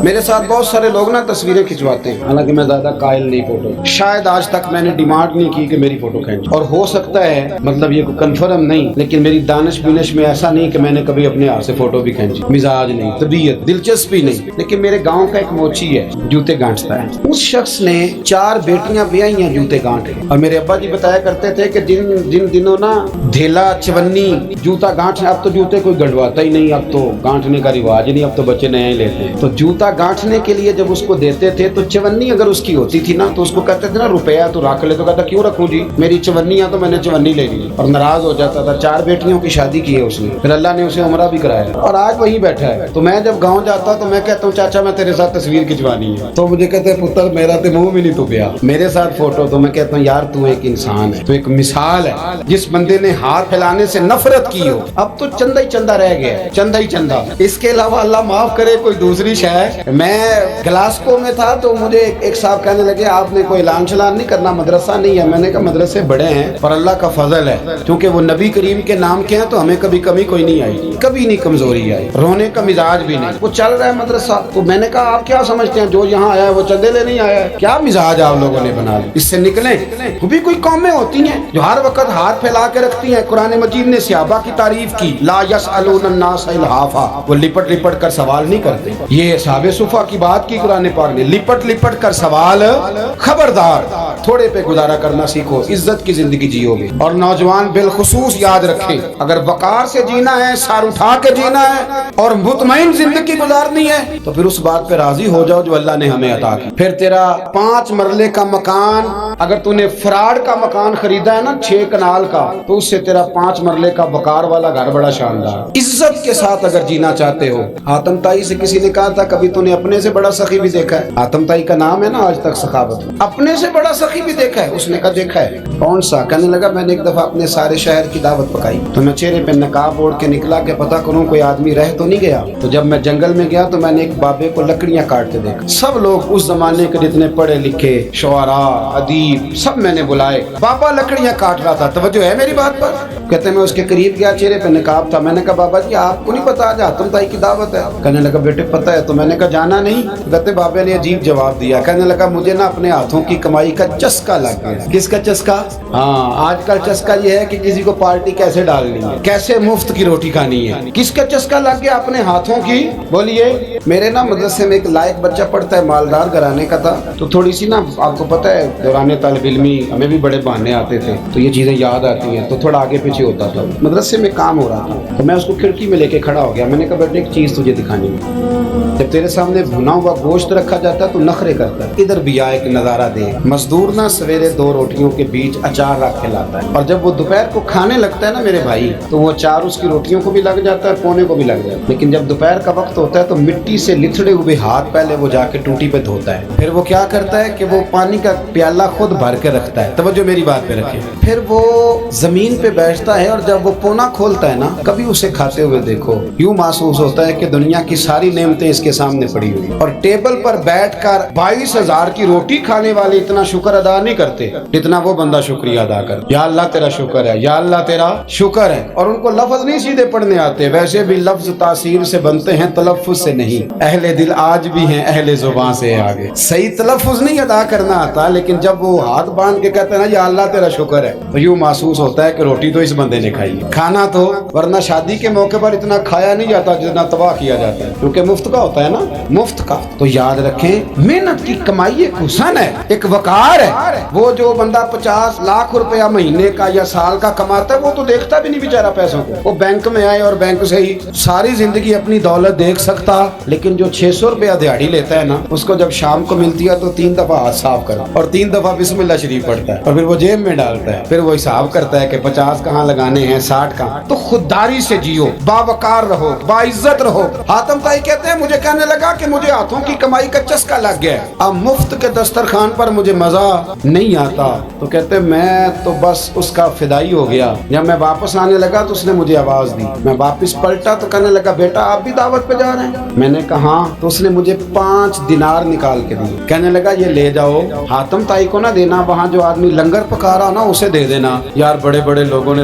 میرے ساتھ بہت سارے لوگ نا تصویریں کھنچواتے ہیں، حالانکہ میں زیادہ قائل نہیں فوٹو، شاید آج تک میں نے ڈیمانڈ نہیں کی کہ میری فوٹو کھینچ، اور ہو سکتا ہے مطلب یہ کوئی کنفرم نہیں، لیکن میری دانش بینش میں ایسا نہیں کہ میں نے کبھی اپنے ہاتھ سے فوٹو بھی کھینچی، مزاج نہیں، طبیعت، دلچسپی نہیں۔ لیکن میرے گاؤں کا ایک موچی ہے، جوتے گانٹتا ہے، اس شخص نے 4 بیٹیاں بیائی ہیں جوتے گانٹے، اور میرے ابا جی بتایا کرتے تھے کہ جن دنوں نا دھیلا چونی جوتا گانٹنے، اب تو جوتے کوئی گنڈواتا ہی نہیں، اب تو گانٹنے کا رواج نہیں، اب تو بچے نئے ہی لیتے ہیں، تو جوتا گانٹنے کے لیے جب اس کو دیتے تھے تو چونی اگر اس کی ہوتی تھی نا تو اس کو کہتے تھے نا روپیہ تو رکھ لے، تو کہتا کیوں رکھوں جی، میری چونیاں تو میں نے چونی لے لی، اور ناراض ہو جاتا تھا۔ 4 بیٹیوں کی شادی کی ہے اس نے، پھر اللہ نے اسے عمرہ بھی کرایا، اور آج وہیں بیٹھا ہے۔ تو میں جب گاؤں جاتا تو میں کہتا ہوں چاچا میں تیرے ساتھ تصویر کھنچوانی ہے، تو مجھے کہتے ہیں پتر میرا تو منہ بھی نہیں تو پیا میرے ساتھ فوٹو، تو میں کہتا ہوں یار تو ایک انسان ہے، تو ایک مثال ہے، جس بندے نے ہاتھ پھیلانے سے نفرت کی ہو، اب تو چندہ ہی چندہ رہ گیا ہے، چندہ ہی چندہ، اس کے علاوہ اللہ معاف کرے کوئی دوسری شے۔ میں گلاسکو میں تھا تو مجھے ایک صاحب کہنے لگے آپ نے کوئی اعلان چلان نہیں کرنا، مدرسہ نہیں ہے؟ میں نے کہا مدرسے بڑے ہیں پر اللہ کا فضل ہے، کیونکہ وہ نبی کریم کے نام کے ہیں تو ہمیں کبھی کمی کوئی نہیں آئی، کبھی نہیں کمزوری آئی، رونے کا مزاج بھی نہیں، وہ چل رہا ہے مدرسہ۔ تو میں نے کہا آپ کیا سمجھتے ہیں جو یہاں آیا ہے وہ چندے لے نہیں آیا ہے؟ کیا مزاج آپ لوگوں نے بنا لی، اس سے نکلیں۔ وہ بھی کوئی قومیں ہوتی ہیں جو ہر وقت ہاتھ پھیلا کے رکھتی ہیں۔ قرآن مجید نے صحابہ کی تعریف کی، لا یسألون الناس الحافا، وہ لپٹ لپٹ کر سوال نہیں کرتے۔ یہ اصحاب صفا کی بات کی قرآن پاک نے، لپٹ لپٹ کر سوال، خبردار تھوڑے پہ گزارا کرنا سیکھو، عزت کی زندگی جیو گے۔ اور نوجوان بالخصوص یاد رکھیں، اگر وقار سے جینا ہے، سر اٹھا کے جینا ہے اور مطمئن زندگی گزارنی ہے تو پھر اس بات پہ راضی ہو جاؤ جو اللہ نے ہمیں عطا کی۔ پھر تیرا 5 مرلے کا مکان، اگر تو نے فراڈ کا مکان خریدا ہے نا 6 کنال کا، تو اس سے تیرا 5 مرلے کا وقار والا گھر بڑا شاندار۔ عزت کے ساتھ اگر جینا چاہتے ہو، حاتم طائی سے کسی نے کہا تھا کبھی تو نے اپنے سے بڑا سخی بھی دیکھا ہے؟ حاتم طائی کا نام ہے نا آج تک سخاوت، اپنے سے بڑا سخی بھی دیکھا ہے؟ اس نے کہا دیکھا ہے۔ کون سا؟ کہنے لگا میں نے ایک دفعہ اپنے سارے شہر کی دعوت پکائی تو میں چہرے پہ نقاب اوڑھ کے نکلا کہ پتہ کروں کوئی آدمی رہ تو نہیں گیا، تو جب میں جنگل میں گیا تو میں نے ایک بابے کو لکڑیاں کاٹتے دیکھا۔ سب لوگ اس زمانے کے جتنے پڑھے لکھے شعراء ادیب سب میں نے بلائے، بابا لکڑیاں کاٹ رہا تھا، توجہ ہے میری بات پر؟ کہتے میں اس کے قریب گیا، چہرے پہ نقاب تھا، میں نے کہا بابا جی آپ کو نہیں پتا آج حاتم طائی کی دعوت ہے؟ کہنے لگا بیٹے پتہ ہے، تو میں نے کہا جانا نہیں؟ کہتے بابے نے عجیب جواب دیا، کہنے لگا مجھے نا اپنے ہاتھوں کی کمائی کا چسکا لگ گیا۔ کس کا چسکا؟ ہاں آج کل چسکا یہ ہے کہ کسی کو پارٹی کیسے ڈالنی ہے، کیسے مفت کی روٹی کھانی ہے۔ کس کا چسکا لگ گیا؟ اپنے ہاتھوں کی۔ بولیے میرے نا مدرسے میں ایک لائق بچہ پڑھتا ہے، مالدار گھرانے کا تھا، تو تھوڑی سی نا آپ کو پتہ ہے دوران طالب علمی ہمیں بھی بڑے بہانے آتے تھے تو یہ چیزیں یاد آتی ہیں، تو تھوڑا آگے پیچھے ہوتا تھا۔ مدرسے میں کام ہو رہا تھا تو میں اس کو کھڑکی میں لے کے کھڑا ہو گیا، میں نے کہا بیٹے ایک چیز تجھے دکھانی ہے، جب تیرے سامنے بھنا ہوا گوشت رکھا جاتا ہے تو نخرے کرتا ہے، ادھر بھی آئے ایک نظارہ دے۔ مزدور نا سویرے 2 روٹیوں کے بیچ اچار رکھ کے لاتا ہے، اور جب وہ دوپہر کو کھانے لگتا ہے نا میرے بھائی تو وہ اچار اس کی روٹیوں کو بھی لگ جاتا ہے، پونے کو بھی لگ جاتا ہے، لیکن جب دوپہر کا وقت ہوتا ہے تو مٹی سے لتھڑے ہوئے ہاتھ پہلے وہ جا کے ٹوٹی پہ دھوتا ہے، پھر وہ کیا کرتا ہے کہ وہ پانی کا پیالہ خود بھر کے رکھتا ہے، توجہ میری بات پہ رکھیں، پھر وہ زمین پہ بیٹھتا ہے اور جب وہ پونا کھولتا ہے نا کبھی اسے کھاتے ہوئے دیکھو، یوں محسوس ہوتا ہے کہ دنیا کی ساری نعمتیں اس کے سامنے پڑی ہوئی، اور ٹیبل پر بیٹھ کر 22,000 کی روٹی کھانے والے اتنا شکر ادا نہیں کرتے جتنا وہ بندہ شکریہ ادا کرتا۔ یا اللہ تیرا شکر ہے، یا اللہ تیرا شکر ہے۔ اور ان کو لفظ نہیں سیدھے پڑھنے آتے، ویسے بھی لفظ تاثیر سے بنتے ہیں تلفظ سے نہیں، اہل دل آج بھی ہیں اہل زبان سے آگے، صحیح تلفظ نہیں ادا کرنا آتا، لیکن جب وہ ہاتھ باندھ کے کہتے ہیں نا یا اللہ تیرا شکر ہے تو یوں محسوس ہوتا ہے کہ روٹی تو اس بندے نے کھائی ہے، کھانا تو، ورنہ شادی کے موقع پر اتنا کھایا نہیں جاتا جتنا تباہ کیا جاتا ہے، کیونکہ مفت کا ہوتا ہے نا، مفت کا۔ تو یاد رکھیں محنت کی کمائی ایک حسن ہے، ایک وقار ہے۔ وہ جو بندہ 50 لاکھ روپیہ مہینے کا یا سال کا کماتا ہے وہ تو دیکھتا بھی نہیں بیچارہ پیسوں کو، وہ بینک میں آئے اور بینک سے ہی ساری زندگی اپنی دولت دیکھ سکتا، لیکن جو 600 روپیہ دیہڑی لیتا ہے نا اس کو جب شام کو ملتی ہے تو 3 دفعہ ہاتھ صاف کرتا اور 3 دفعہ بسم اللہ شریف پڑھتا ہے، اور پھر وہ جیب میں ڈالتا ہے، پھر وہ حساب کرتا ہے کہ 50 کہاں لگانے ہیں، 60 کہاں۔ تو خودداری سے جیو، باوقار رہو، باعزت رہو۔ حاتم طائی کہتے ہیں مجھے کہنے لگا کہ مجھے ہاتھوں کی کمائی کا چسکا لگ گیا، اب مفت کے دسترخوان پر مجھے مزہ نہیں آتا، تو کہتے میں تو بس اس کا فدائی ہو گیا۔ جب میں واپس آنے لگا تو اس نے مجھے آواز دی، میں واپس پلٹا تو کہنے لگا بیٹا آپ بھی دعوت پہ جا رہے ہیں؟ میں نے کہا ہاں، تو اس نے مجھے 5 دینار نکال کے دی، کہنے لگا یہ لے جاؤ، حاتم طائی کو نہ دینا، وہاں جو آدمی لنگر پکا رہا نا اسے دے دینا، یار بڑے بڑے لوگوں نے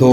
2।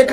1